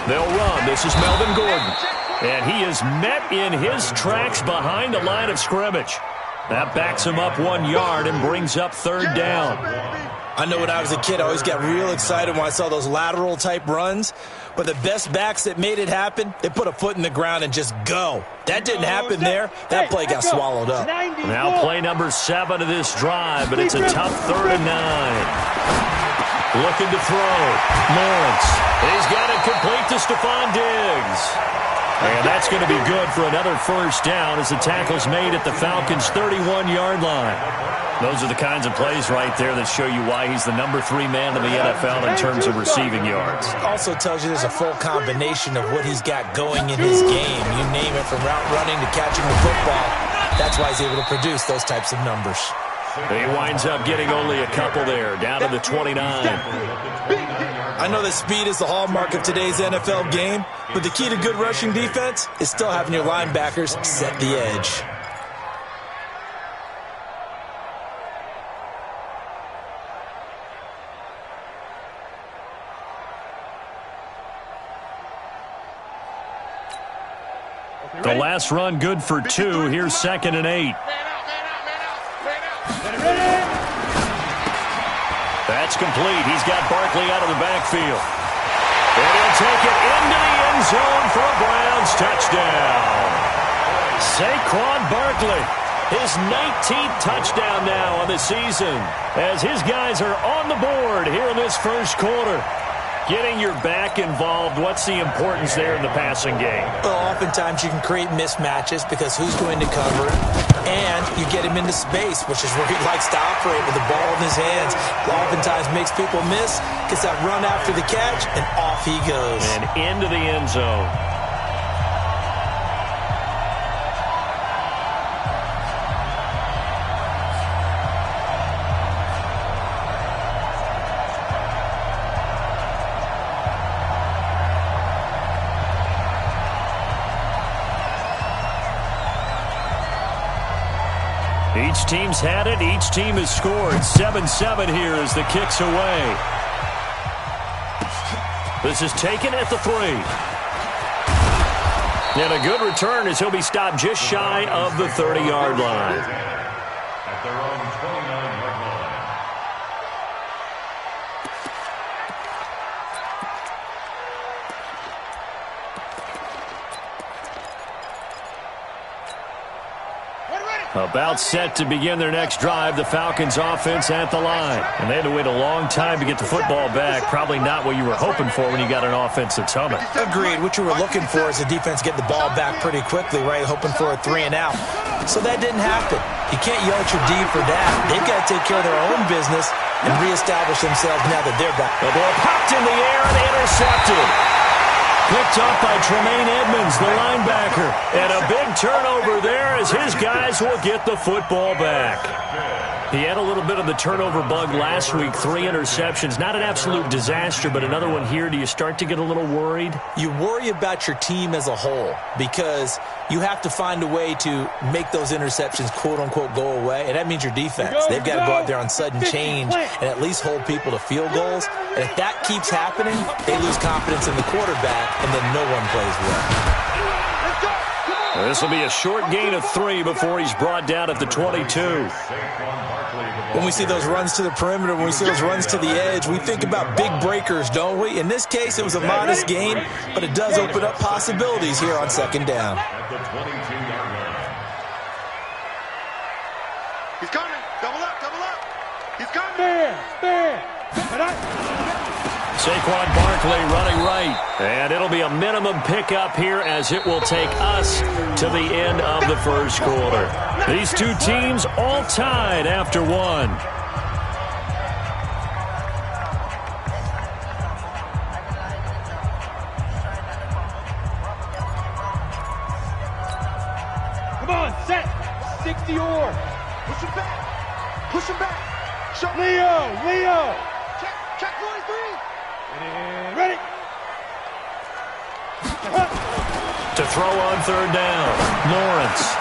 They'll run. This is Melvin Gordon. And he is met in his tracks behind the line of scrimmage. That backs him up 1 yard and brings up third down. I know when I was a kid, I always got real excited when I saw those lateral-type runs. But the best backs that made it happen, they put a foot in the ground and just go. That didn't happen there. That play got swallowed up. Now play number 7 of this drive, but it's a tough 3rd and 9. Looking to throw. Lawrence. He's got it complete to Stephon Diggs. And that's going to be good for another first down as the tackle's made at the Falcons' 31-yard line. Those are the kinds of plays right there that show you why he's the number 3 man in the NFL in terms of receiving yards. Also tells you there's a full combination of what he's got going in his game. You name it, from route running to catching the football. That's why he's able to produce those types of numbers. He winds up getting only a couple there, down to the 29. I know that speed is the hallmark of today's NFL game, but the key to good rushing defense is still having your linebackers set the edge. The last run good for 2. Here's 2nd and 8. That's complete. He's got Barkley out of the backfield. And he'll take it into the end zone for a Browns touchdown. Saquon Barkley, his 19th touchdown now on the season, as his guys are on the board here in this first quarter. Getting your back involved, what's the importance there in the passing game? Well, oftentimes you can create mismatches because who's going to cover him? And you get him into space, which is where he likes to operate with the ball in his hands. Oftentimes makes people miss, gets that run after the catch, and off he goes. And into the end zone. Each team's had it. Each team has scored. 7-7 here as the kick's away. This is taken at the 3. And a good return as he'll be stopped just shy of the 30-yard line. At their own 29-yard line. About set to begin their next drive, the Falcons offense at the line. And they had to wait a long time to get the football back. Probably not what you were hoping for when you got an offense that's humming. Agreed. What you were looking for is the defense get the ball back pretty quickly, right? Hoping for a 3 and out. So that didn't happen. You can't yell at your D for that. They've got to take care of their own business and reestablish themselves now that they're back. The ball popped in the air and intercepted. Picked up by Tremaine Edmonds, the linebacker. And a big turnover there as his guys will get the football back. He had a little bit of the turnover bug last week, 3 interceptions. Not an absolute disaster, but another one here. Do you start to get a little worried? You worry about your team as a whole because you have to find a way to make those interceptions, quote-unquote, go away, and that means your defense. They've got to go out there on sudden change and at least hold people to field goals. And if that keeps happening, they lose confidence in the quarterback, and then no one plays well. This will be a short gain of 3 before he's brought down at the 22. When we see those runs to the perimeter, when we see those runs to the edge, we think about big breakers, don't we? In this case, it was a modest gain, but it does open up possibilities here on 2nd down. He's coming. Double up. He's coming. There. Saquon Barkley running right. And it'll be a minimum pickup here as it will take us to the end of the first quarter. These two teams all tied after 1. Come on, set. 60 or. Push him back. Show Leo. Check 43. And ready. To throw on 3rd down, Lawrence.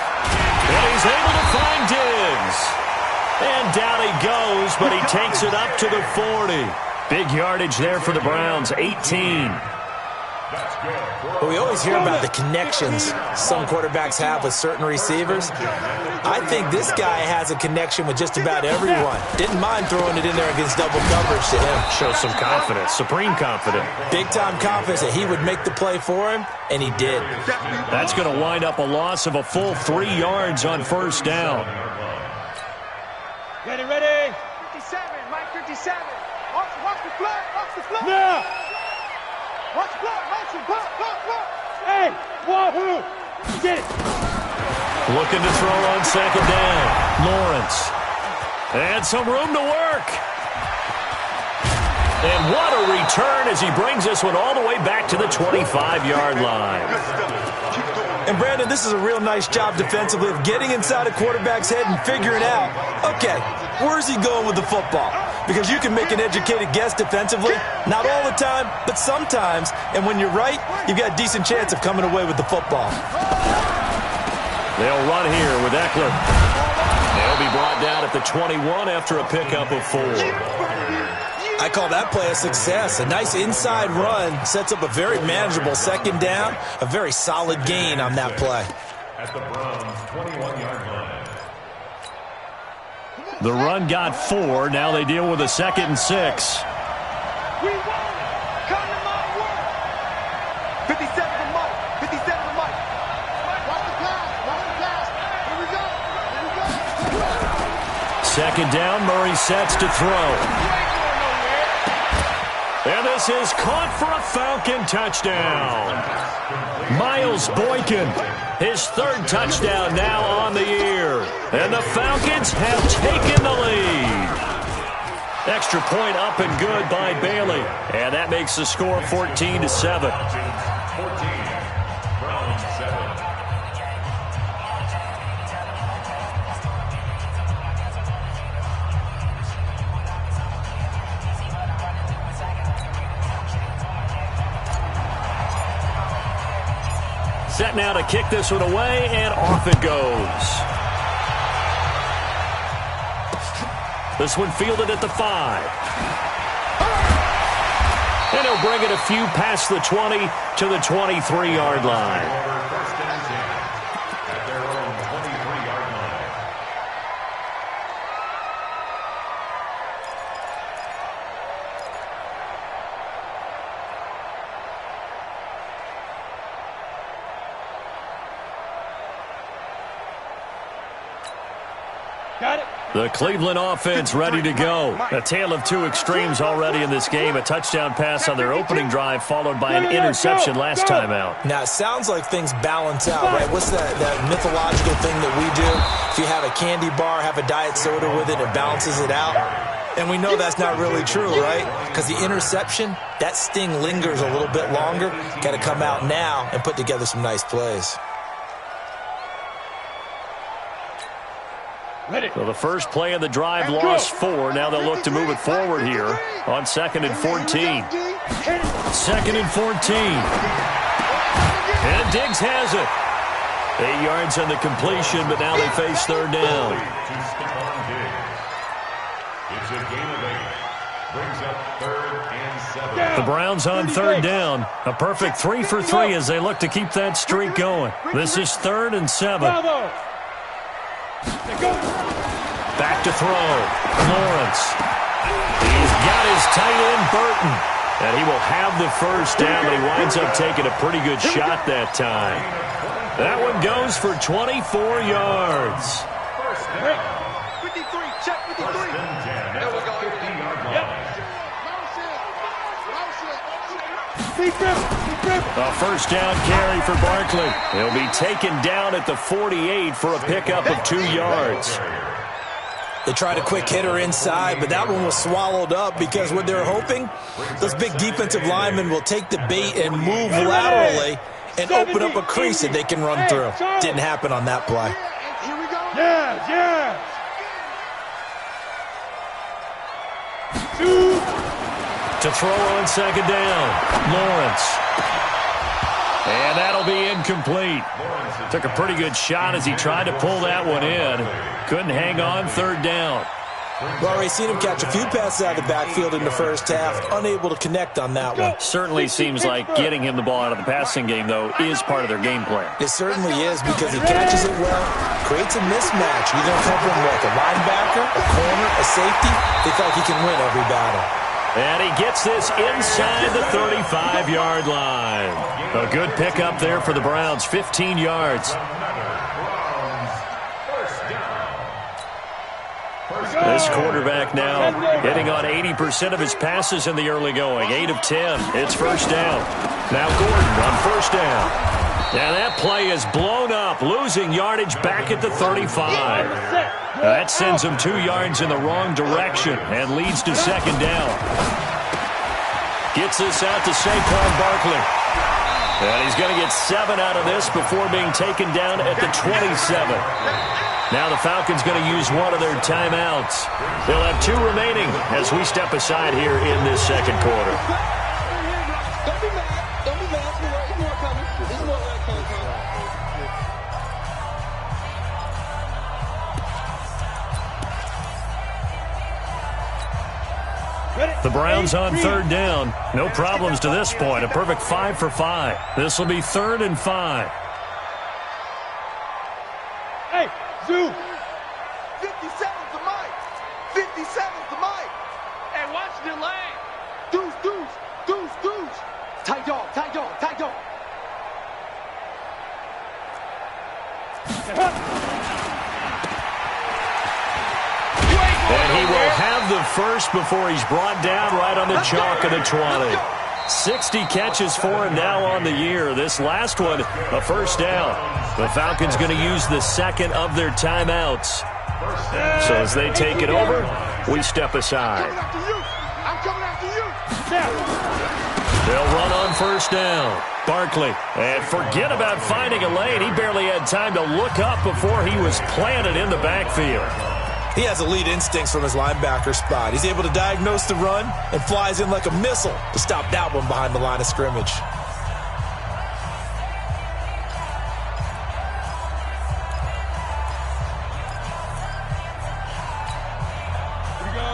And he's able to find Diggs. And down he goes, but he takes it up to the 40. Big yardage there for the Browns, 18. But we always hear about the connections some quarterbacks have with certain receivers. I think this guy has a connection with just about everyone. Didn't mind throwing it in there against double coverage to him. Shows some confidence, supreme confidence. Big-time confidence that he would make the play for him, and he did. That's going to wind up a loss of a full 3 yards on first down. Ready, ready. 57, Mike 57. Watch the floor, watch the floor. Now. Watch the floor, motion, block. Hey, wahoo. Get it. Looking to throw on second down. Lawrence. And some room to work. And what a return as he brings this one all the way back to the 25-yard line. And, Brandon, this is a real nice job defensively of getting inside a quarterback's head and figuring out, okay, where's he going with the football? Because you can make an educated guess defensively, not all the time, but sometimes. And when you're right, you've got a decent chance of coming away with the football. They'll run here with Eckler. They'll be brought down at the 21 after a pickup of 4. I call that play a success. A nice inside run sets up a very manageable second down, a very solid gain on that play. At the Browns' 21-yard line. The run got 4. Now they deal with a 2nd and 6. We won. Come to my word. 57 to Mike. 57 to Mike. Watch the pass. Here we go. Second down, Murray sets to throw. And this is caught for a Falcon touchdown. Miles Boykin, his 3rd touchdown now on the year. And the Falcons have taken the lead. Extra point up and good by Bailey. And that makes the score 14-7. 14, Browns 7. Set now to kick this one away, and off it goes. This one fielded at the 5. And he'll bring it a few past the 20 to the 23-yard line. First and 10 at their own 23-yard line. Got it. The Cleveland offense ready to go. A tale of two extremes already in this game. A touchdown pass on their opening drive followed by an interception last time out. Now, it sounds like things balance out, right? What's that mythological thing that we do? If you have a candy bar, have a diet soda with it, it balances it out. And we know that's not really true, right? Because the interception, that sting lingers a little bit longer. Got to come out now and put together some nice plays. So the first play of the drive lost 4. Now they'll look to move it forward here on 2nd and 14. 2nd and 14. And Diggs has it. 8 yards on the completion, but now they face 3rd down. It's a gain of 8. Brings up 3rd and 7. The Browns on 3rd down. A perfect 3 for 3 as they look to keep that streak going. This is 3rd and 7. Back to throw. Lawrence. He's got his tight end, Burton. And he will have the first down, but he winds up taking a pretty good shot that time. That one goes for 24 yards. 53, check 53. There we go. 50-yard line. A first down carry for Barkley. He'll be taken down at the 48 for a pickup of 2 yards. They tried a quick hitter inside, but that one was swallowed up because what they're hoping, those big defensive linemen will take the bait and move laterally and open up a crease that they can run through. Didn't happen on that play. Here we go. Yeah. To throw on 2nd down, Lawrence. And that'll be incomplete. Took a pretty good shot as he tried to pull that one in. Couldn't hang on 3rd down. We've already seen him catch a few passes out of the backfield in the first half, unable to connect on that one. Certainly seems like getting him the ball out of the passing game, though, is part of their game plan. It certainly is because he catches it well, creates a mismatch. You're going to cover him like a linebacker, a corner, a safety. They feel like he can win every battle. And he gets this inside the 35-yard line. A good pickup there for the Browns, 15 yards. This quarterback now hitting on 80% of his passes in the early going. 8 of 10. It's first down. Now Gordon on first down. And that play is blown up, losing yardage back at the 35. That sends him 2 yards in the wrong direction and leads to second down. Gets this out to Saquon Barkley. And he's going to get 7 out of this before being taken down at the 27. Now the Falcons going to use one of their timeouts. They'll have 2 remaining as we step aside here in this second quarter. Don't be mad. Don't be mad. There's more coming. There's more coming. The Browns on third down. No problems to this point. A perfect 5 for 5. This will be 3rd and 5. Hey, Zoo. 57's the mic. 57's the mic. Hey, watch the lane. Deuce, deuce, deuce, deuce. Tight dog, tight dog, tight dog. And he will have the first before he's brought down right on the chalk of the 20. 60 catches for him now on the year. This last one, a first down. The Falcons going to use the second of their timeouts. So as they take it over, we step aside. I'm coming after you. They'll run on first down. Barkley. And forget about finding a lane. He barely had time to look up before he was planted in the backfield. He has elite instincts from his linebacker spot. He's able to diagnose the run and flies in like a missile to stop that one behind the line of scrimmage.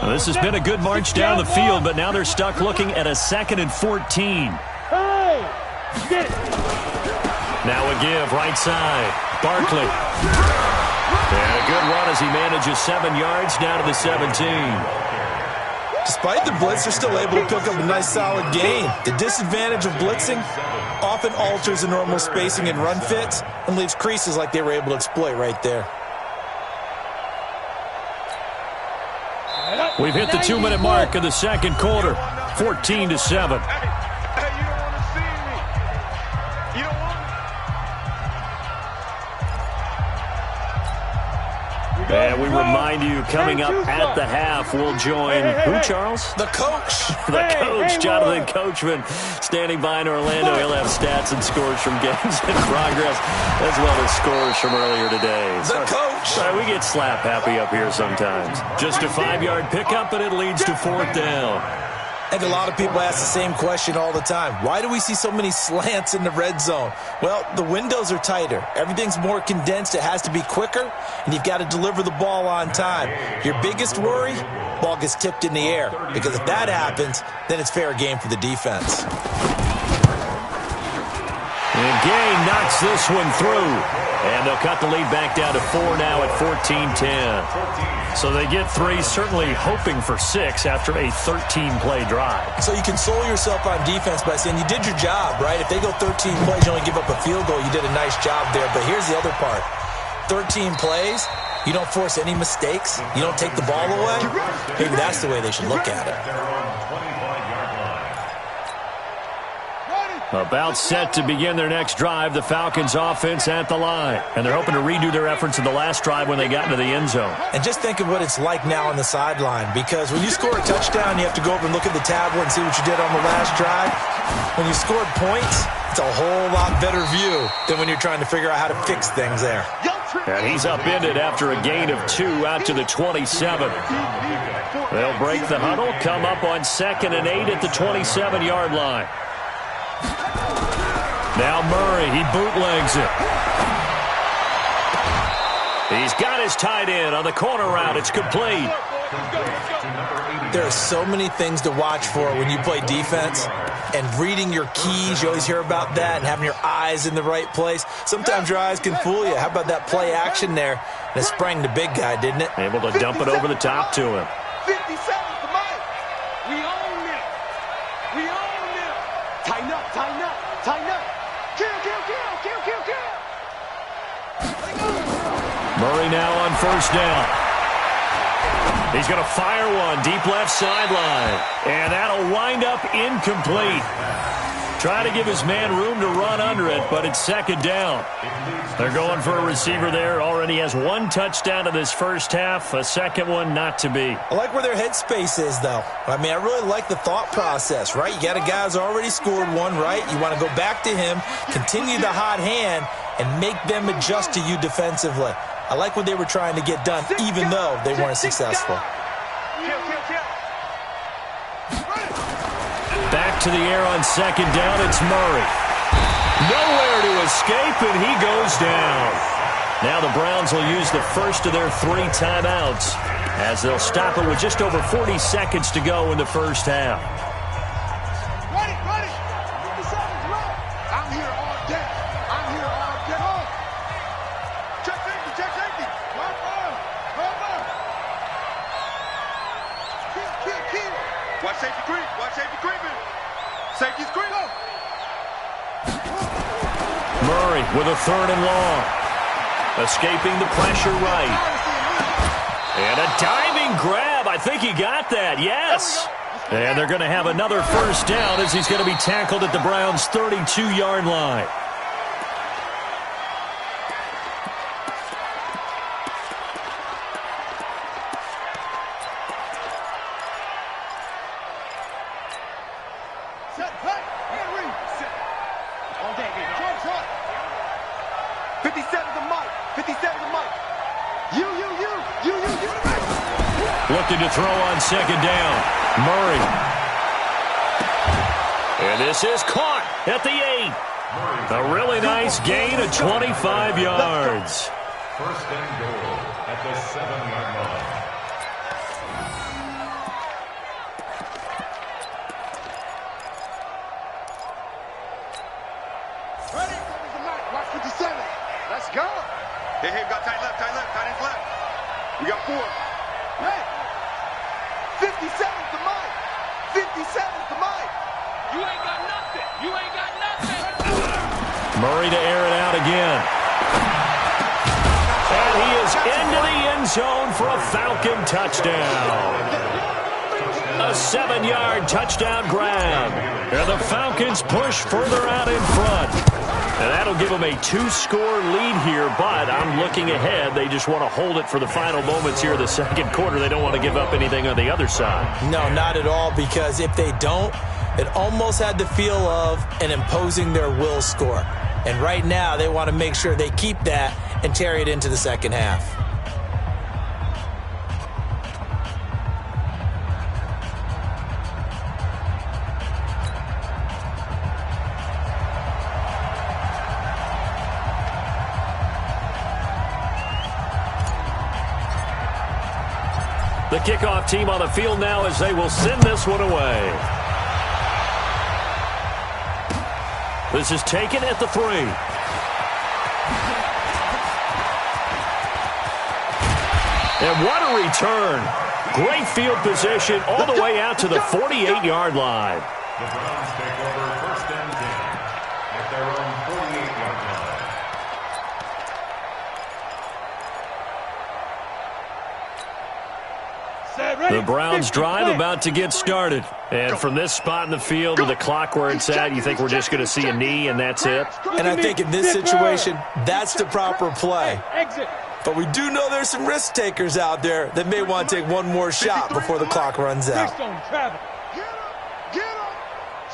Well, this has been a good march down the field, but now they're stuck looking at a 2nd and 14. Hey, get it. Now a give, right side. Barkley. And a good run as he manages 7 yards down to the 17. Despite the blitz, they're still able to pick up a nice solid gain. The disadvantage of blitzing often alters the normal spacing and run fits and leaves creases like they were able to exploit right there. We've hit the 2-minute mark of the second quarter, 14-7. Hey, you don't want to see me. You don't want And we remind you, coming up at the half, we'll join who, Charles? The coach. The coach, Jonathan Coachman, standing by in Orlando. He'll have stats and scores from games in progress, as well as scores from earlier today. The coach. Sorry, we get slap happy up here sometimes. Just a 5-yard pickup, and it leads to 4th down. I think a lot of people ask the same question all the time. Why do we see so many slants in the red zone? Well, the windows are tighter. Everything's more condensed. It has to be quicker, and you've got to deliver the ball on time. Your biggest worry? Ball gets tipped in the air. Because if that happens, then it's fair game for the defense. And Gay knocks this one through. And they'll cut the lead back down to 4 now at 14-10. So they get 3, certainly hoping for 6 after a 13-play drive. So you console yourself on defense by saying you did your job, right? If they go 13 plays, you only give up a field goal, you did a nice job there. But here's the other part. 13 plays, you don't force any mistakes, you don't take the ball away. Maybe that's the way they should look at it. About set to begin their next drive, the Falcons offense at the line. And they're hoping to redo their efforts in the last drive when they got into the end zone. And just think of what it's like now on the sideline, because when you score a touchdown, you have to go over and look at the tablet and see what you did on the last drive. When you scored points, it's a whole lot better view than when you're trying to figure out how to fix things there. And he's upended after a gain of 2 out to the 27. They'll break the huddle, come up on 2nd and 8 at the 27-yard line. Now Murray, he bootlegs it. He's got his tight end on the corner route. It's complete. There are so many things to watch for when you play defense. And reading your keys, you always hear about that, and having your eyes in the right place. Sometimes your eyes can fool you. How about that play action there? And it sprang the big guy, didn't it? Able to dump it over the top to him. 57 to Mike. We own it. We own it. Tighten up, tighten up, tighten up. Kill, kill, kill, kill, kill, kill. Murray now on first down. He's going to fire one deep left sideline. And that'll wind up incomplete. Trying to give his man room to run under it, but it's second down. They're going for a receiver there. Already has one touchdown in this first half. A second one not to be. I like where their headspace is, though. I mean, I really like the thought process, right? You got a guy who's already scored one, right? You want to go back to him, continue the hot hand, and make them adjust to you defensively. I like what they were trying to get done, even though they weren't successful. Back to the air on second down, it's Murray. Nowhere to escape, and he goes down. Now the Browns will use the first of their 3 timeouts as they'll stop it with just over 40 seconds to go in the first half. Ready, ready. 50 seconds left. I'm here all day. I'm here all day. Check safety, check safety. Run, run, run, run. Kill, kill, kill. Watch safety creep. Watch safety creeping. Safety's creeping. Murray with a 3rd and long. Escaping the pressure right. And a diving grab. I think he got that. Yes. And they're going to have another first down as he's going to be tackled at the Browns' 32-yard line. Set, hey, Henry. Set. All day, baby. Trot, trot. 57 to Mike. 57 to Mike. You. Looking to throw on second down. Murray. And this is caught at the 8. A really nice gain of 25 yards. First and goal at the 7-yard line. Ready? Comes the Mike. Watch 57. Let's go. Hey, got tight left, tight ends left. We got 4. Hey. 57 to Mike. 57 to Mike. You ain't got nothing. You ain't got nothing. Murray to air it out again. And he is into the end zone for a Falcon touchdown. A 7-yard touchdown grab. And the Falcons push further out in front. And that'll give them a 2-score lead here, but I'm looking ahead. They just want to hold it for the final moments here of the second quarter. They don't want to give up anything on the other side. No, not at all, because if they don't, it almost had the feel of an imposing their will score. And right now, they want to make sure they keep that and carry it into the second half. The kickoff team on the field now as they will send this one away. This is taken at the 3. And what a return. Great field position all the way out to the 48-yard line. The Browns take over first and 10 at their own 48-yard line. The Browns drive about to get started. And from this spot in the field with the clock where it's at, you think we're just going to see a knee and that's it? And I think in this situation, that's the proper play. But we do know there's some risk takers out there that may want to take one more shot before the clock runs out. Get him.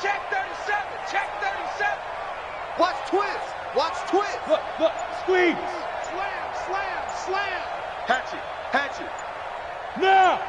Check 37. Check 37. Watch twist. Watch twist. Look, squeeze. Slam. Hatch it. Now.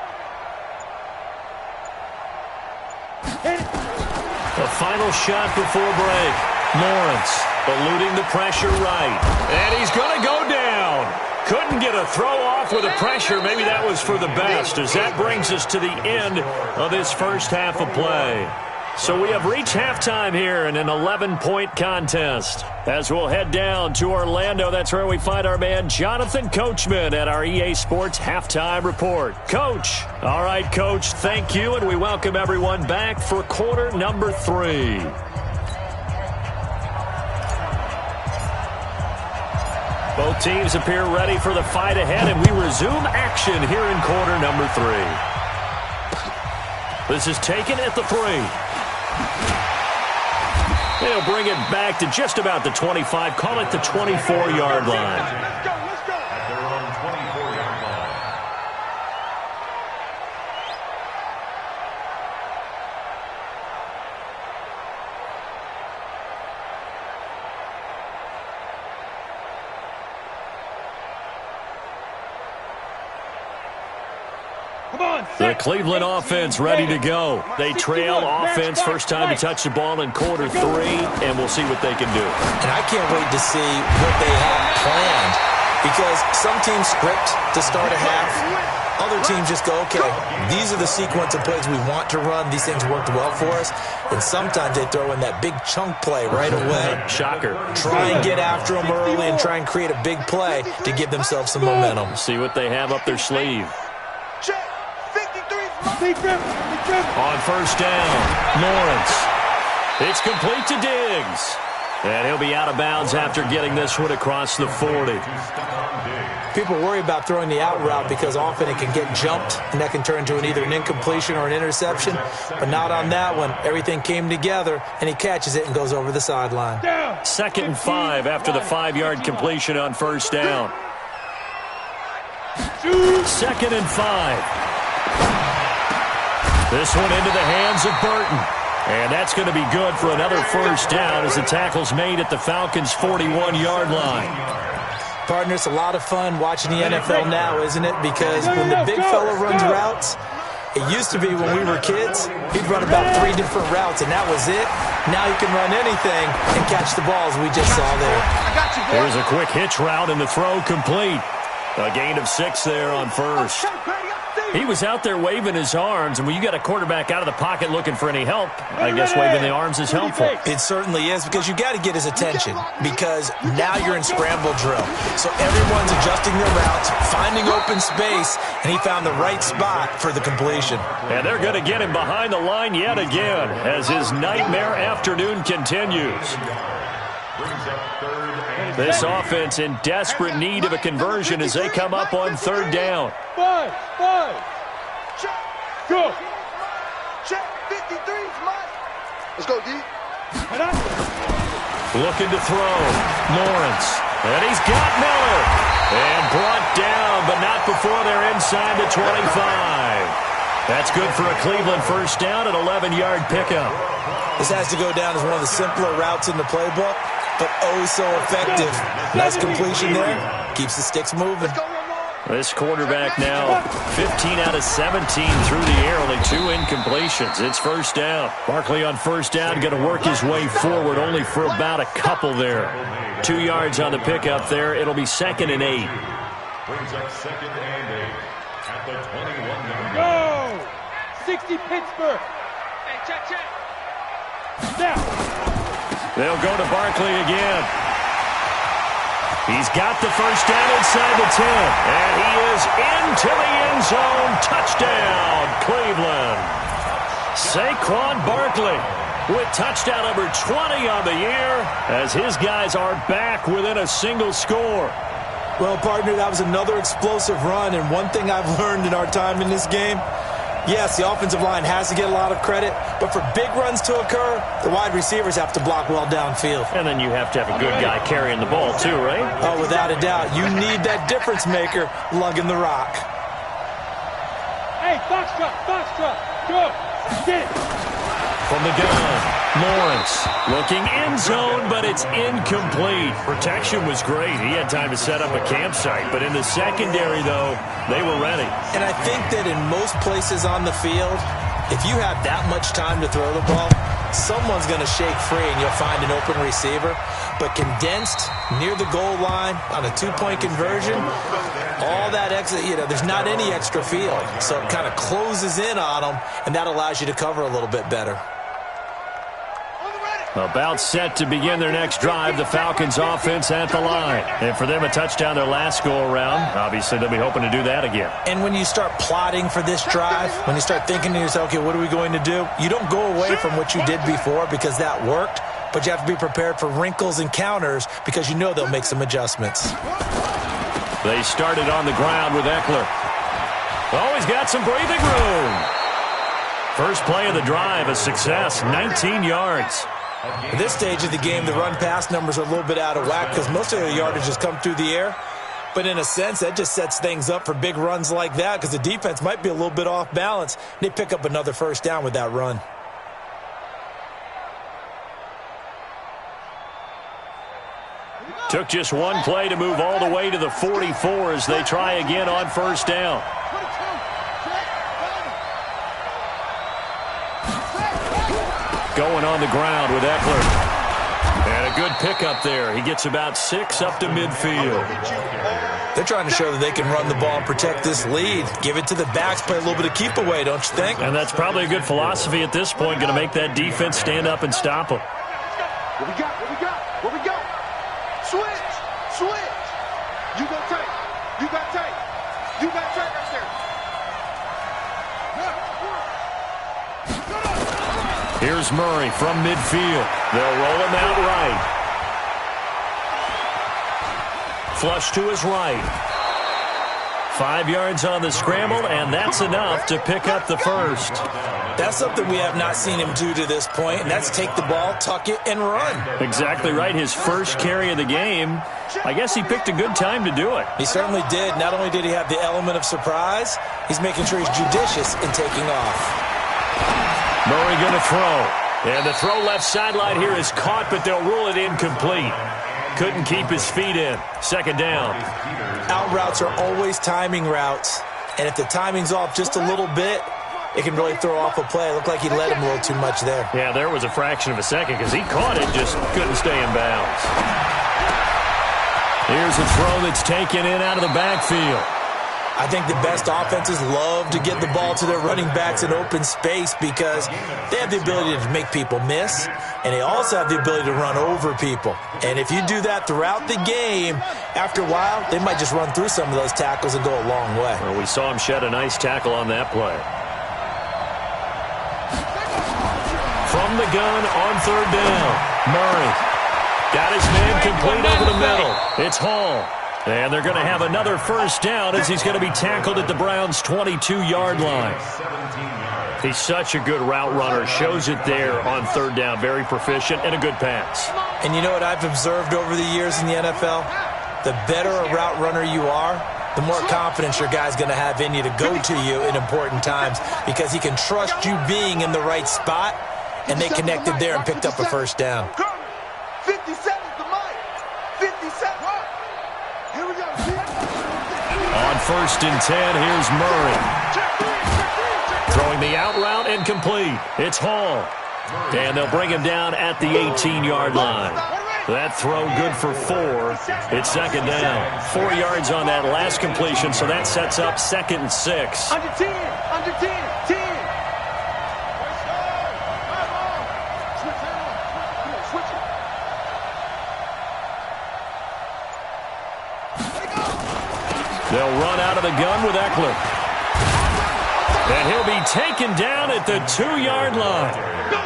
The final shot before break. Lawrence eluding the pressure right. And he's going to go down. Couldn't get a throw off with the pressure. Maybe that was for the best, as that brings us to the end of this first half of play. So we have reached halftime here in an 11-point contest. As we'll head down to Orlando, that's where we find our man Jonathan Coachman at our EA Sports Halftime Report. Coach. All right, Coach, thank you, and we welcome everyone back for quarter number 3. Both teams appear ready for the fight ahead, and we resume action here in quarter number 3. This is taken at the 3. They'll bring it back to just about the 25, call it the 24-yard line. At their own 24-yard line. The Cleveland offense ready to go. They trail offense first time to touch the ball in quarter 3, and we'll see what they can do. And I can't wait to see what they have planned, because some teams script to start a half. Other teams just go, okay, these are the sequence of plays we want to run. These things worked well for us. And sometimes they throw in that big chunk play right away. Shocker. Try and get after them early and try and create a big play to give themselves some momentum. See what they have up their sleeve. On first down, Lawrence. It's complete to Diggs. And he'll be out of bounds after getting this one across the 40. People worry about throwing the out route because often it can get jumped, and that can turn into either an incompletion or an interception. But not on that one. Everything came together, and he catches it and goes over the sideline. 2nd and 5 after the 5-yard completion on first down. 2nd and 5. This one into the hands of Burton. And that's going to be good for another first down as the tackle's made at the Falcons' 41-yard line. Partner, it's a lot of fun watching the NFL now, isn't it? Because when the big fella runs routes, it used to be when we were kids, he'd run about 3 different routes, and that was it. Now he can run anything and catch the balls we just saw there. Here's a quick hitch route, and the throw complete. A gain of 6 there on first. He was out there waving his arms, and when you got a quarterback out of the pocket looking for any help, I guess waving the arms is helpful. It certainly is, because you got to get his attention, because now you're in scramble drill. So everyone's adjusting their routes, finding open space, and he found the right spot for the completion. And they're going to get him behind the line yet again as his nightmare afternoon continues. This offense in desperate need of a conversion as they come up on 3rd down. 5. Check. Go. Check. 53's mine. Let's go, D. Looking to throw. Lawrence. And he's got Miller. And brought down, but not before they're inside the 25. That's good for a Cleveland first down, an 11-yard pickup. This has to go down as one of the simpler routes in the playbook, but oh so effective. Nice completion there. Keeps the sticks moving. This quarterback now 15 out of 17 through the air, only 2 incompletions. It's first down. Barkley on first down, going to work his way forward only for about a couple there. 2 yards on the pickup there. It'll be 2nd and 8. Brings up 2nd and 8 at the 21-yard line. Go. 60 Pittsburgh. Hey, check. Now. They'll go to Barkley again. He's got the first down inside the 10. And he is into the end zone. Touchdown, Cleveland. Saquon Barkley with touchdown number 20 on the year as his guys are back within a single score. Well, partner, that was another explosive run, and one thing I've learned in our time in this game, yes, the offensive line has to get a lot of credit, but for big runs to occur, the wide receivers have to block well downfield. And then you have to have a good guy carrying the ball too, right? Oh, without a doubt. You need that difference maker lugging the rock. Hey, box truck. Go. Get it. From the gun, Lawrence looking end zone, but it's incomplete. Protection was great. He had time to set up a campsite, but in the secondary, though, they were ready. And I think that in most places on the field, if you have that much time to throw the ball, someone's going to shake free and you'll find an open receiver. But condensed near the goal line on a two-point conversion, all that extra, there's not any extra field. So it kind of closes in on them, and that allows you to cover a little bit better. About set to begin their next drive, the Falcons offense at the line. And for them, a touchdown their last go-around. Obviously, they'll be hoping to do that again. And when you start plotting for this drive, when you start thinking to yourself, okay, what are we going to do? You don't go away from what you did before because that worked, but you have to be prepared for wrinkles and counters because you know they'll make some adjustments. They started on the ground with Eckler. Oh, he's got some breathing room. First play of the drive, a success, 19 yards. At this stage of the game, the run-pass numbers are a little bit out of whack because most of their yardage has come through the air. But in a sense, that just sets things up for big runs like that because the defense might be a little bit off balance. They pick up another first down with that run. Took just one play to move all the way to the 44 as they try again on first down. Going on the ground with Eckler. And a good pickup there. He gets about 6 up to midfield. They're trying to show that they can run the ball and protect this lead. Give it to the backs, play a little bit of keep away, don't you think? And that's probably a good philosophy at this point. Going to make that defense stand up and stop them. What we got? What we got? What we got? Switch! Switch! You got tape. You got tape. You got tape right there. Here's Murray from midfield. They'll roll him out right. Flush to his right. 5 yards on the scramble, and that's enough to pick up the first. That's something we have not seen him do to this point, and that's take the ball, tuck it, and run. Exactly right. His first carry of the game. I guess he picked a good time to do it. He certainly did. Not only did he have the element of surprise, he's making sure he's judicious in taking off. Murray going to throw. And the throw left sideline here is caught, but they'll rule it incomplete. Couldn't keep his feet in. Second down. Out routes are always timing routes. And if the timing's off just a little bit, it can really throw off a play. It looked like he led him a little too much there. Yeah, there was a fraction of a second because he caught it, just couldn't stay in bounds. Here's a throw that's taken in out of the backfield. I think the best offenses love to get the ball to their running backs in open space because they have the ability to make people miss, and they also have the ability to run over people. And if you do that throughout the game, after a while, they might just run through some of those tackles and go a long way. Well, we saw him shed a nice tackle on that play. From the gun on third down, Murray got his man complete over the middle. It's Hall. And they're going to have another first down as he's going to be tackled at the Browns' 22-yard line. He's such a good route runner. Shows it there on third down. Very proficient and a good pass. And you know what I've observed over the years in the NFL? The better a route runner you are, the more confidence your guy's going to have in you to go to you in important times because he can trust you being in the right spot, and they connected there and picked up a first down. 57 to Mike. 57. Here we go. On first and 10, here's Murray. Throwing the out route and complete. It's Hall. And they'll bring him down at the 18-yard line. That throw good for 4. It's second down. 4 yards on that last completion, so that sets up second and 6. Under 10. Under 10. 10. They'll run out of the gun with Eckler. And he'll be taken down at the 2-yard line.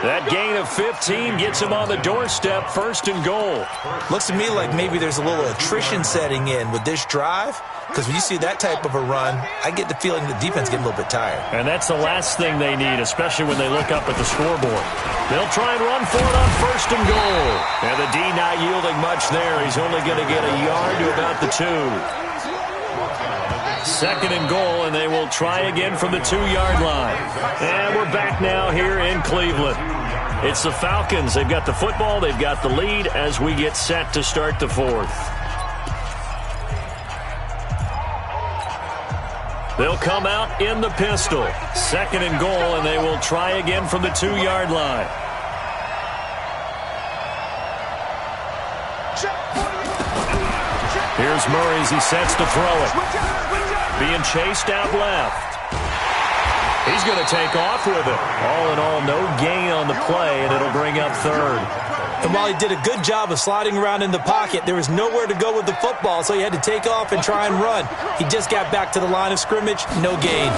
That gain of 15 gets him on the doorstep, first and goal. Looks to me like maybe there's a little attrition setting in with this drive, because when you see that type of a run, I get the feeling the defense getting a little bit tired. And that's the last thing they need, especially when they look up at the scoreboard. They'll try and run for it on first and goal. And the D not yielding much there. He's only going to get a yard to about the 2. Second and goal, and they will try again from the 2-yard line. And we're back now here in Cleveland. It's the Falcons. They've got the football. They've got the lead as we get set to start the 4th. They'll come out in the pistol. Second and goal, and they will try again from the 2-yard line. Here's Murray as he sets to throw it. Being chased out left. He's going to take off with it. All in all, no gain on the play, and it'll bring up third. And while he did a good job of sliding around in the pocket, there was nowhere to go with the football, so he had to take off and try and run. He just got back to the line of scrimmage, no gain.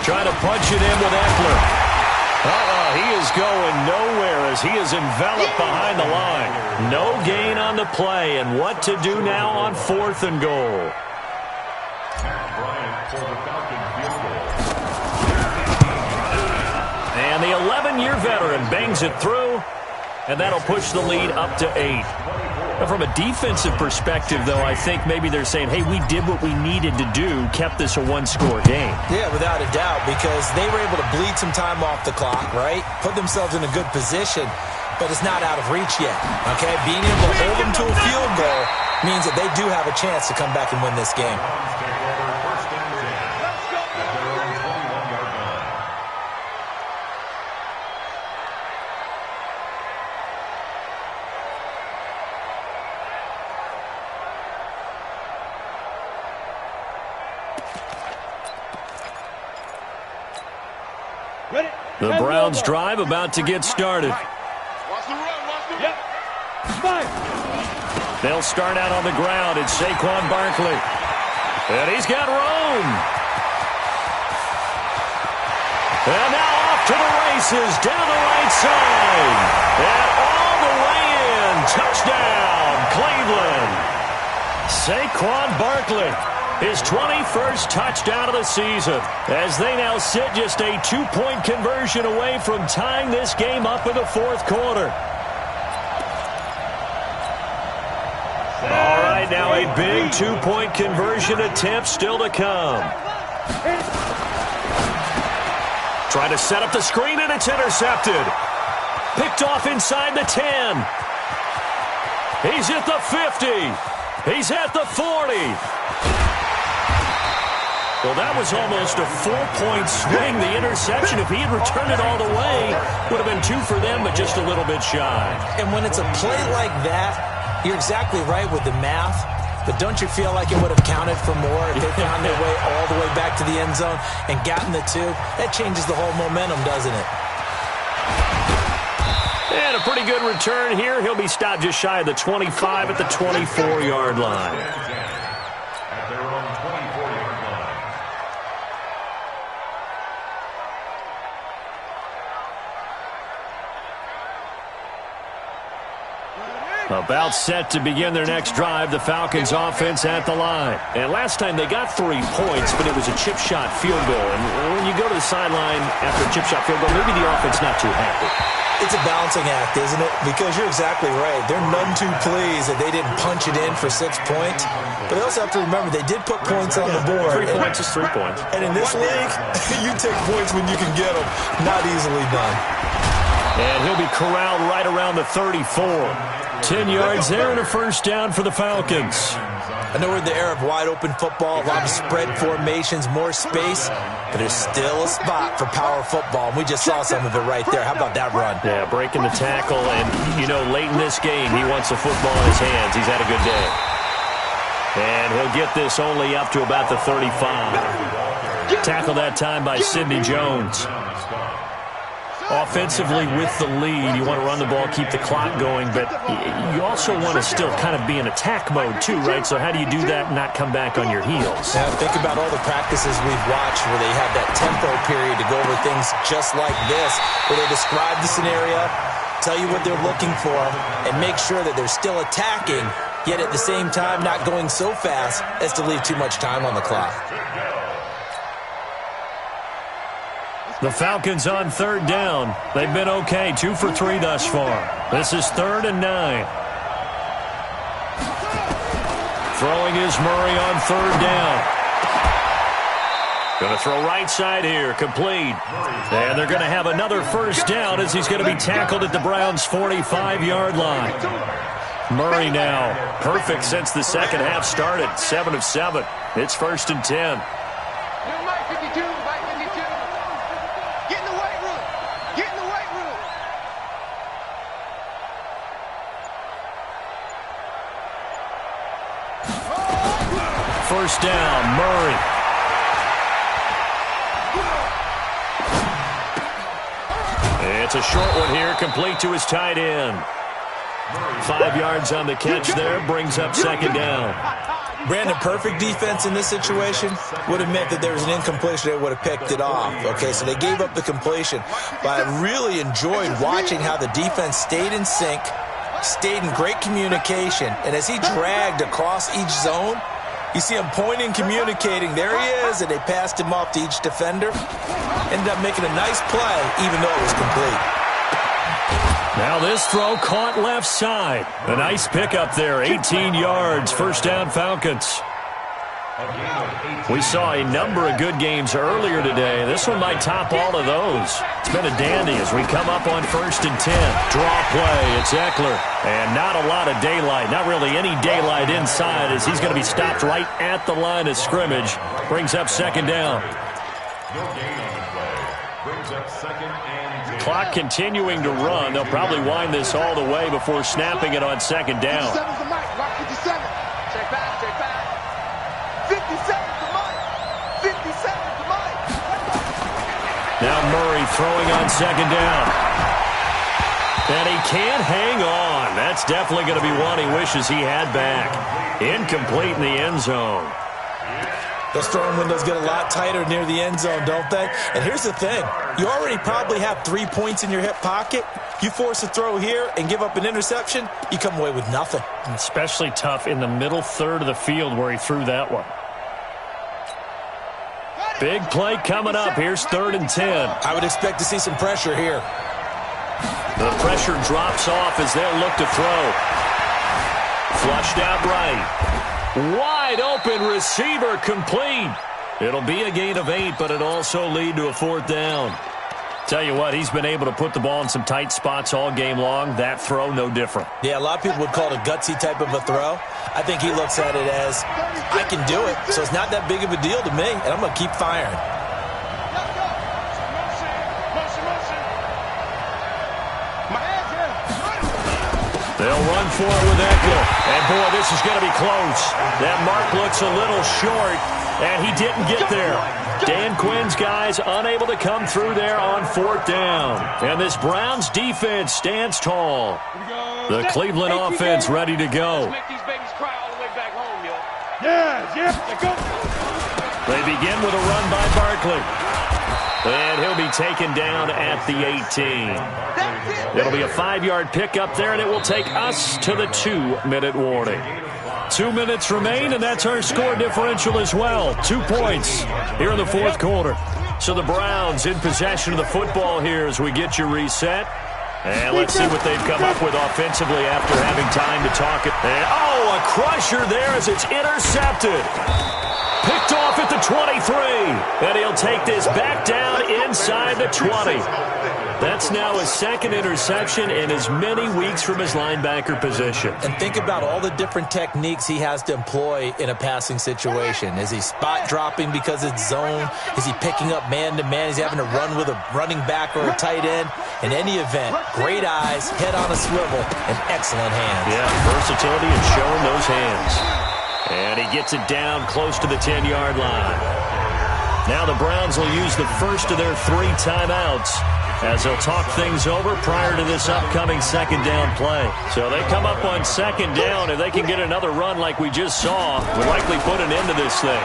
Trying to punch it in with Eckler. He is going nowhere as he is enveloped behind the line. No gain on the play, and what to do now on 4th and goal. And the 11-year veteran bangs it through, and that'll push the lead up to 8. Now, from a defensive perspective, though, I think maybe they're saying, hey, we did what we needed to do, kept this a one-score game. Yeah, without a doubt, because they were able to bleed some time off the clock, right? Put themselves in a good position, but it's not out of reach yet, okay? Being able to hold them to a field goal means that they do have a chance to come back and win this game. The Browns' drive about to get started. Yep. Fire. They'll start out on the ground. It's Saquon Barkley. And he's got Rome. And now off to the races down the right side. And all the way in. Touchdown, Cleveland. Saquon Barkley. His 21st touchdown of the season, as they now sit just a 2-point conversion away from tying this game up in the 4th quarter. All right, now a big 2-point conversion attempt still to come. Trying to set up the screen, and it's intercepted. Picked off inside the 10. He's at the 50. He's at the 40. Well, that was almost a 4-point swing. The interception, if he had returned it all the way, would have been 2 for them, but just a little bit shy. And when it's a play like that, you're exactly right with the math, but don't you feel like it would have counted for more if they found their way all the way back to the end zone and gotten the 2? That changes the whole momentum, doesn't it? And a pretty good return here. He'll be stopped just shy of the 25 at the 24-yard line. About set to begin their next drive, the Falcons offense at the line. And last time they got 3 points, but it was a chip shot field goal. And when you go to the sideline after a chip shot field goal, maybe the offense not too happy. It's a balancing act, isn't it? Because you're exactly right. They're none too pleased that they didn't punch it in for 6 points. But they also have to remember they did put points on the board. 3 points is 3 points. And in this league, you take points when you can get them. Not easily done. And he'll be corralled right around the 34. 10 yards there and a first down for the Falcons. I know we're in the era of wide-open football, a lot of spread formations, more space, but there's still a spot for power football, and we just saw some of it right there. How about that run? Yeah, breaking the tackle, and, you know, late in this game, he wants the football in his hands. He's had a good day. And he'll get this only up to about the 35. Tackled that time by Sidney Jones. Offensively with the lead, you want to run the ball, keep the clock going, but you also want to still kind of be in attack mode too, right? So how do you do that and not come back on your heels? Yeah, think about all the practices we've watched where they have that tempo period to go over things just like this, where they describe the scenario, tell you what they're looking for, and make sure that they're still attacking, yet at the same time not going so fast as to leave too much time on the clock. The Falcons on 3rd down. They've been okay, 2 for 3 thus far. This is 3rd and 9. Throwing is Murray on 3rd down. Going to throw right side here, complete. And they're going to have another first down as he's going to be tackled at the Browns' 45-yard line. Murray now, perfect since the second half started, 7 of 7. It's 1st and 10. first down. Murray. It's a short one here, complete to his tight end. 5 yards on the catch there, brings up second down. Brandon, perfect defense in this situation would have meant that there was an incompletion that would have picked it off. Okay, so they gave up the completion. But I really enjoyed watching how the defense stayed in sync, stayed in great communication, and as he dragged across each zone, you see him pointing, communicating. There he is, and they passed him off to each defender. Ended up making a nice play, even though it was complete. Now this throw caught left side. A nice pickup there, 18 yards, first down Falcons. We saw a number of good games earlier today. This one might top all of those. It's been a dandy as we come up on 1st and 10. Draw play, it's Eckler. And not a lot of daylight, not really any daylight inside as he's going to be stopped right at the line of scrimmage. Brings up second down. No gain on the play. Brings up second and 10. Clock continuing to run. They'll probably wind this all the way before snapping it on second down. 57's the mic. Rock 57. Check back, check back. 57's the mic. 57's the mic. Now Murray throwing on second down. And he can't hang on. That's definitely going to be one he wishes he had back. Incomplete in the end zone. Those throwing windows get a lot tighter near the end zone, don't they? And here's the thing. You already probably have 3 points in your hip pocket. You force a throw here and give up an interception, you come away with nothing. Especially tough in the middle third of the field where he threw that one. Big play coming up. Here's 3rd and 10. I would expect to see some pressure here. The pressure drops off as they'll look to throw. Flushed out right. Wide open receiver complete. It'll be a gain of 8, but it'll also lead to a 4th down. Tell you what, he's been able to put the ball in some tight spots all game long. That throw, no different. Yeah, a lot of people would call it a gutsy type of a throw. I think he looks at it as, I can do it, so it's not that big of a deal to me, and I'm going to keep firing. They'll run for it with Eckler. And, boy, this is going to be close. That mark looks a little short, and he didn't get there. Dan Quinn's guys unable to come through there on 4th down. And this Browns defense stands tall. The Cleveland offense ready to go. They begin with a run by Barkley. And he'll be taken down at the 18. It'll be a 5-yard pickup there, and it will take us to the 2-minute warning. 2 minutes remain, and that's our score differential as well. 2 points here in the 4th quarter. So the Browns in possession of the football here as we get you reset. And let's see what they've come up with offensively after having time to talk it. And, a crusher there as it's intercepted. Picked off at the 23. And he'll take this back down inside the 20. That's now his 2nd interception in as many weeks from his linebacker position. And think about all the different techniques he has to employ in a passing situation. Is he spot dropping because it's zone? Is he picking up man-to-man? Is he having to run with a running back or a tight end? In any event, great eyes, head on a swivel, and excellent hands. Yeah, versatility and showing those hands. And he gets it down close to the 10-yard line. Now the Browns will use the first of their 3 timeouts as they'll talk things over prior to this upcoming 2nd down play. So they come up on 2nd down. If they can get another run like we just saw, we'll likely put an end to this thing.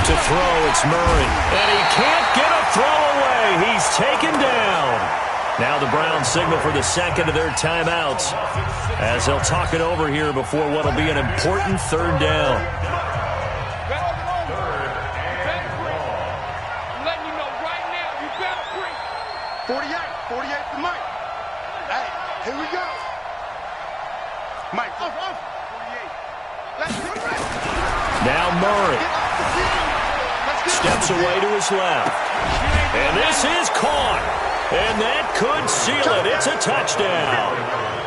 To throw, it's Murray. And he can't get a throw away. He's taken down. Now the Browns signal for the 2nd of their timeouts as they'll talk it over here before what will be an important 3rd down. 48 for Mike. Hey, here we go. Mike, off. 48. Let's go. Now Murray steps away to his left. And this is caught. And that could seal it. It's a touchdown.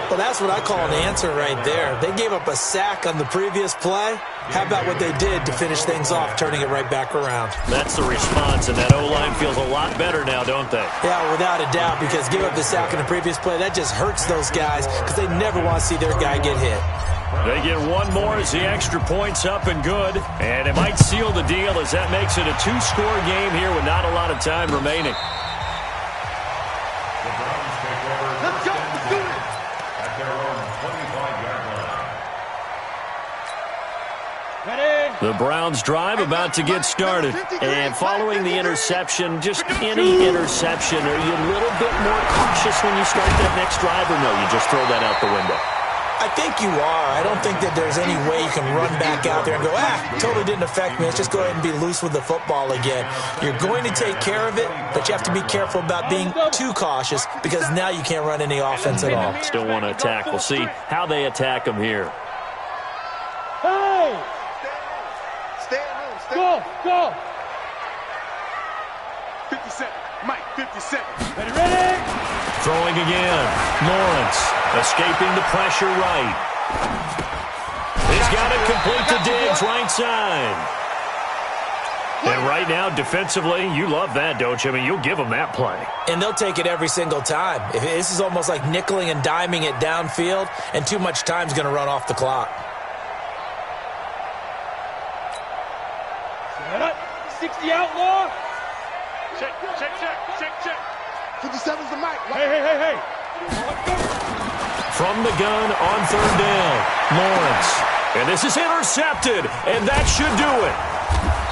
Well, that's what I call an answer right there. They gave up a sack on the previous play. How about what they did to finish things off, turning it right back around? That's the response, and that O-line feels a lot better now, don't they? Yeah, without a doubt, because give up the sack in the previous play, that just hurts those guys because they never want to see their guy get hit. They get one more as the extra point's up and good. And it might seal the deal as that makes it a two-score game here with not a lot of time remaining. Let's go. Let's do it. At their own 25-yard line. Ready? The Browns drive about to get started. And following the interception, just any interception, are you a little bit more cautious when you start that next drive, or no, you just throw that out the window? I think you are. I don't think that there's any way you can run back out there and go, totally didn't affect me. Let's just go ahead and be loose with the football again. You're going to take care of it, but you have to be careful about being too cautious because now you can't run any offense at all. Still want to attack. We'll see how they attack them here. Hey! Stay at home. Stay. Go! 57. Mike, 57. Ready? Throwing again. Lawrence escaping the pressure right. He's got it complete to Diggs right side. And right now, defensively, you love that, don't you? I mean, you'll give them that play. And they'll take it every single time. This is almost like nickeling and diming it downfield, and too much time's going to run off the clock. Set up. 60 outlaw. Check. 57's the mic. Hey. From the gun on third down, Lawrence. And this is intercepted, and that should do it.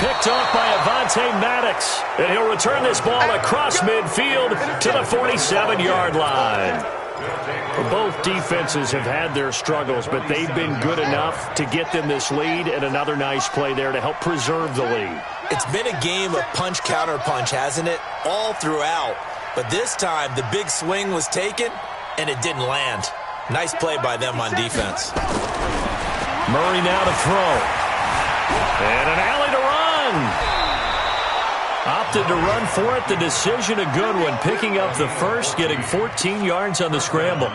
Picked off by Avonte Maddox, and he'll return this ball across midfield to the 47-yard line. Both defenses have had their struggles, but they've been good enough to get them this lead, and another nice play there to help preserve the lead. It's been a game of punch-counter-punch, hasn't it? All throughout. But this time, the big swing was taken, and it didn't land. Nice play by them on defense. Murray now to throw. And an alley to run. Opted to run for it. The decision a good one. Picking up the first, getting 14 yards on the scramble.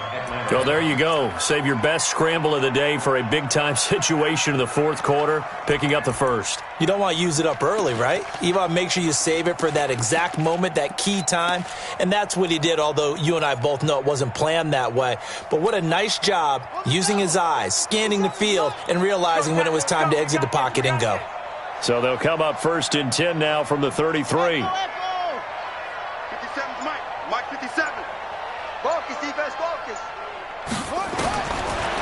So there you go. Save your best scramble of the day for a big-time situation in the fourth quarter. Picking up the first. You don't want to use it up early, right? You want to make sure you save it for that exact moment, that key time. And that's what he did, although you and I both know it wasn't planned that way. But what a nice job using his eyes, scanning the field, and realizing when it was time to exit the pocket and go. So they'll come up first and 10 now from the 33. 57's Mike. Mike 57. Focus, defense, focus.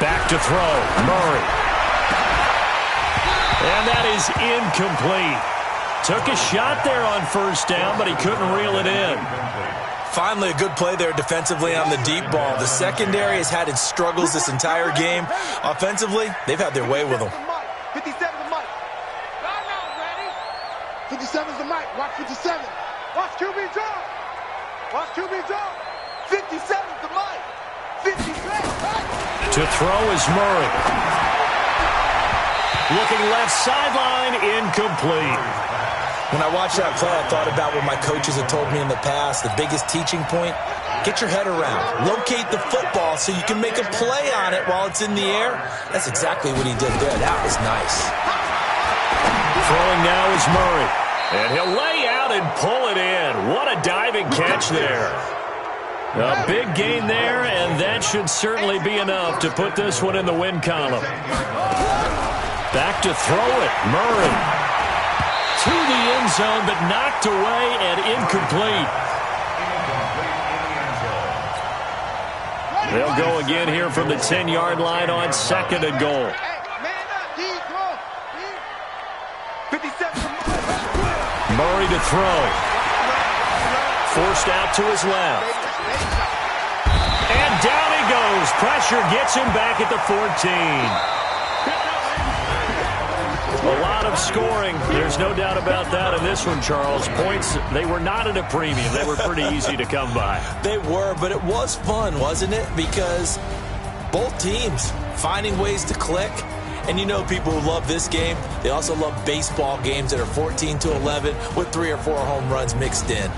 Back to throw. Murray. And that is incomplete. Took a shot there on first down, but he couldn't reel it in. Finally, a good play there defensively on the deep ball. The secondary has had its struggles this entire game. Offensively, they've had their way with them. 57's the mic. 57's the mic. Watch 57. Watch QB draw. Watch QB draw. 57's the mic. 57. To throw is Murray. Looking left sideline, incomplete. When I watched that play, I thought about what my coaches have told me in the past. The biggest teaching point, get your head around. Locate the football so you can make a play on it while it's in the air. That's exactly what he did there. That was nice. Throwing now is Murray. And he'll lay out and pull it in. What a diving catch there. A big gain there, and that should certainly be enough to put this one in the win column. Back to throw it. Murray. To the end zone, but knocked away and incomplete. They'll go again here from the 10-yard line on second and goal. Murray to throw. Forced out to his left. And down he goes. Pressure gets him back at the 14. A lot of scoring. There's no doubt about that in this one, Charles. Points, they were not at a premium. They were pretty easy to come by. They were, but it was fun, wasn't it? Because both teams finding ways to click. And you know people who love this game, they also love baseball games that are 14-11 with 3 or 4 home runs mixed in.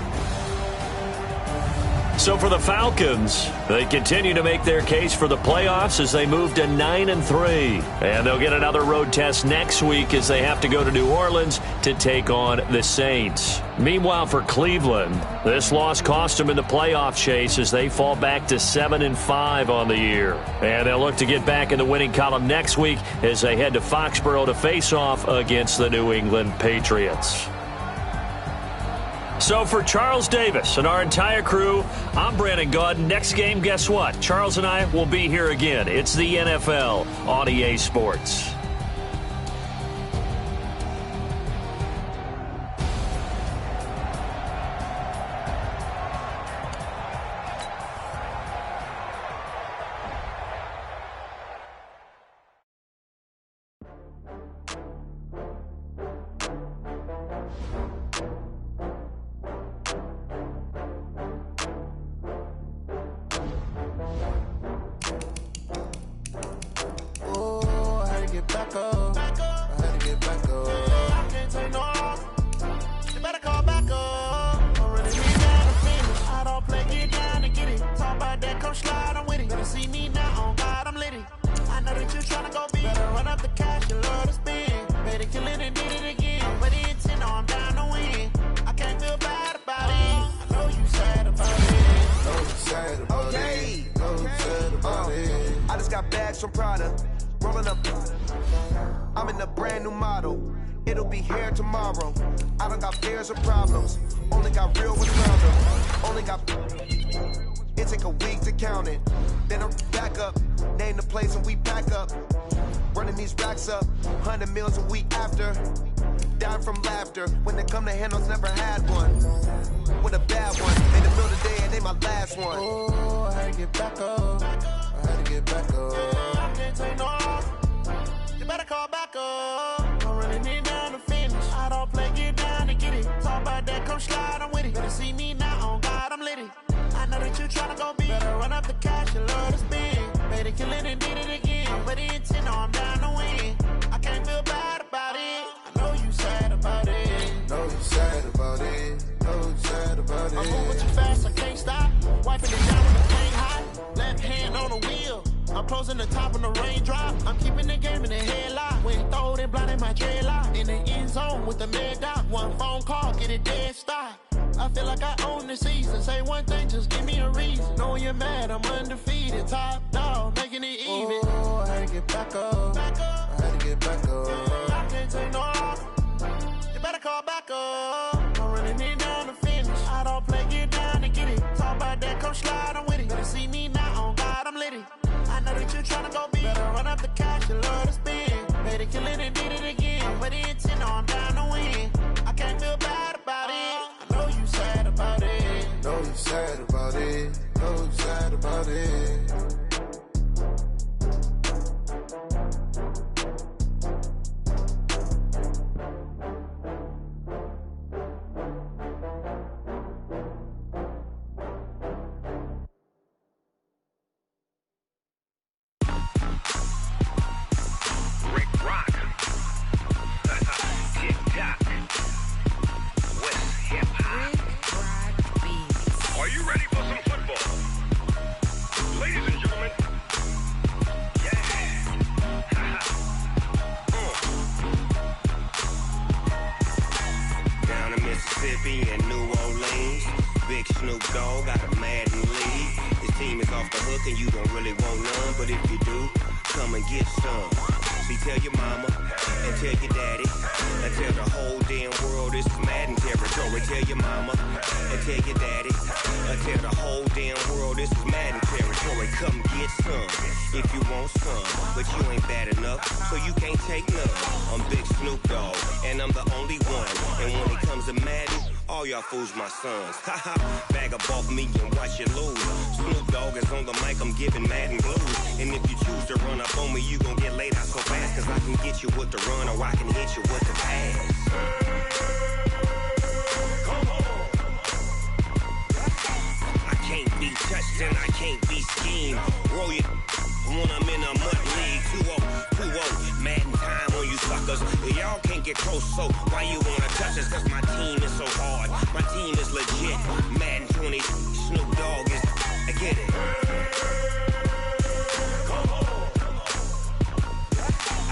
So for the Falcons, they continue to make their case for the playoffs as they move to 9-3. And they'll get another road test next week as they have to go to New Orleans to take on the Saints. Meanwhile, for Cleveland, this loss cost them in the playoff chase as they fall back to 7-5 on the year. And they'll look to get back in the winning column next week as they head to Foxborough to face off against the New England Patriots. So for Charles Davis and our entire crew, I'm Brandon Gaud. Next game, guess what? Charles and I will be here again. It's the NFL on EA Sports. Fools my sons. Haha, bag up off me and watch you lose. Snoop Dogg is on the mic, I'm giving Madden blues. And if you choose to run up on me, you gon' get laid out so fast. Cause I can get you with the run or I can hit you with the pass. Come on. I can't be touched and I can't be schemed. Roll you when I'm in a mud league. 2-0, Madden time on you suckers. Y'all can't get close, so why you wanna touch us? Cause my team is so hard. My team is legit. Madden 20, Snoop Dogg is. I get it.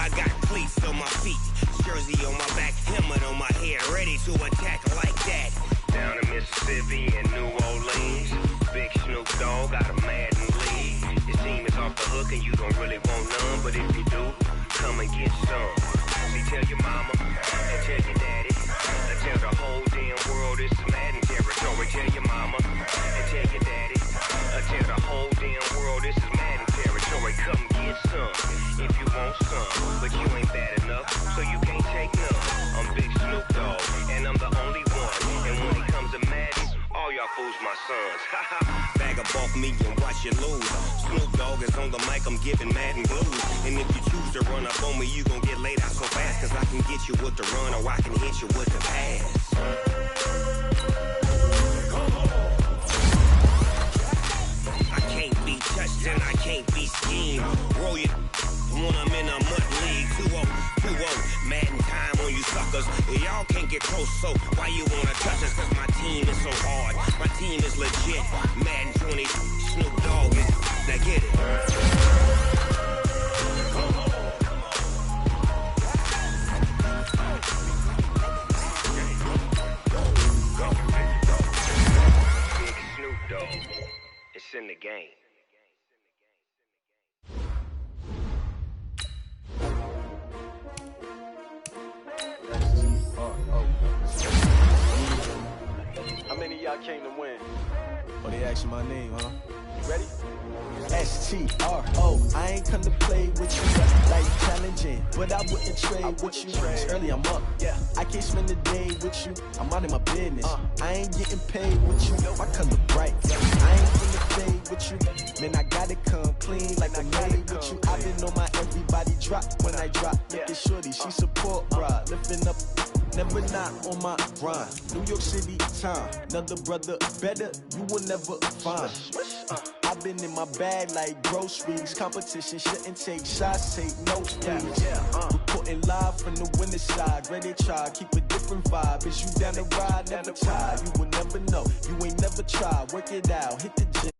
I got cleats on my feet, jersey on my back, helmet on my head, ready to attack like that. Down in Mississippi and New Orleans, Big Snoop Dogg got a Madden league. Your team is off the hook and you don't really want none, but if you do, come and get some. See, tell your mama and tell your daddy, and tell the whole damn world this is Madden territory. Tell your mama and tell your daddy, and tell the whole damn world this is Madden territory. Come get some if you want some, but you ain't bad enough, so you can't take none. I'm Big Snoop Dogg, and I'm the only one. And when it comes to Madden, all y'all fools my sons. Bag a bulk me and watch you lose. Snoop Dogg is on the mic, I'm giving Madden blues. And if you choose to run up on me, you gon' get laid out so fast. Cause I can get you with the run or I can hit you with the pass. I can't be touched and I can't be schemed. Roll you when I'm in a mud league. 2-0, Madden time on you suckers. Y'all can't get close, so why you wanna touch us? Cause my team is so hard. My team is legit. Madden 20, Snoop Dogg is. Now get it. Big Snoop Dogg. It's in the game. How many of y'all came to win? Oh, they asking my name, huh? You ready? S-T-R-O. I ain't come to play with you like challenging, but I wouldn't trade with you. It's early, I'm up. Yeah. I can't spend the day with you. I'm out of my business. I ain't getting paid with you. My color bright. I ain't finna fade with you. Man, I gotta come clean like I made with you. I've been on my everybody drop when I drop. Look at shorty, she support, bruh. Lifting up. Never not on my grind. New York City time. Another brother better, you will never find. I've been in my bag like groceries. Competition shouldn't take shots, take no squeeze. Reporting live from the winner side. Ready to try, keep a different vibe. Is you down the ride, never tired. You will never know, you ain't never tried. Work it out, hit the gym.